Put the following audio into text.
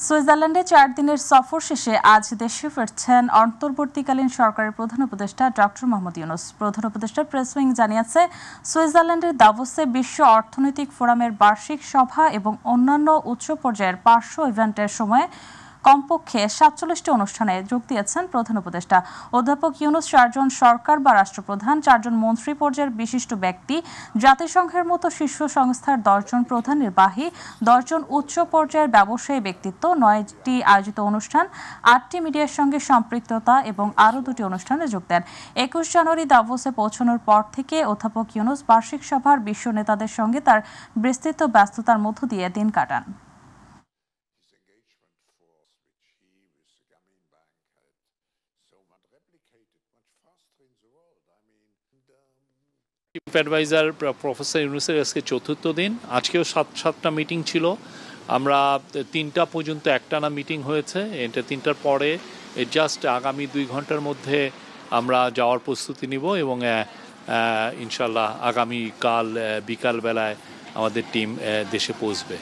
সুইজারল্যান্ডে 4 দিনের সফর শেষে আজ দেশে ফিরছেন অন্তর্বর্তীকালীন সরকারের প্রধান উপদেষ্টা ডক্টর মোহাম্মদ ইউনূস। প্রধান উপদেষ্টার প্রেস উইং জানিয়েছে, সুইজারল্যান্ডের দাভোসে বিশ্ব অর্থনৈতিক ফোরামের বার্ষিক সভা এবং অন্যান্য উচ্চ পর্যায়ের পার্শ্ব ইভেন্টের সময় কমপক্ষে 47টি অনুষ্ঠানে যোগ দিয়েছেন প্রধান উপদেষ্টা। অধ্যাপক ইউনূস 4 জন সরকার বা রাষ্ট্রপ্রধান, 4 জন মন্ত্রী পর্যায়ের বিশিষ্ট ব্যক্তি, জাতিসংঘের মতো শীর্ষ সংস্থার 10 জন প্রধান নির্বাহী, 10 জন উচ্চ পর্যায়ের ব্যবসায়ী ব্যক্তিত্ব, 9টি আয়োজিত অনুষ্ঠান, 8টি মিডিয়ার সঙ্গে সম্পৃক্ততা এবং আরও 2টি অনুষ্ঠানে যোগ দেন। 21 জানুয়ারি দাভোসে পৌঁছানোর পর থেকে অধ্যাপক ইউনূস বার্ষিক সভার বিশ্ব নেতাদের সঙ্গে তার বিস্তৃত ব্যস্ততার মধ্য দিয়ে দিন কাটান। চিফ অ্যাডভাইজার প্রফেসর ইউনূসের আজকে 4র্থ দিন। আজকেও 7টা মিটিং ছিল। আমরা 3টা পর্যন্ত একটানা মিটিং হয়েছে। এটা 3টার পরে জাস্ট আগামী 2 ঘন্টার মধ্যে আমরা যাওয়ার প্রস্তুতি নিব এবং ইনশাল্লাহ আগামীকাল বিকালবেলায় আমাদের টিম দেশে পৌঁছবে।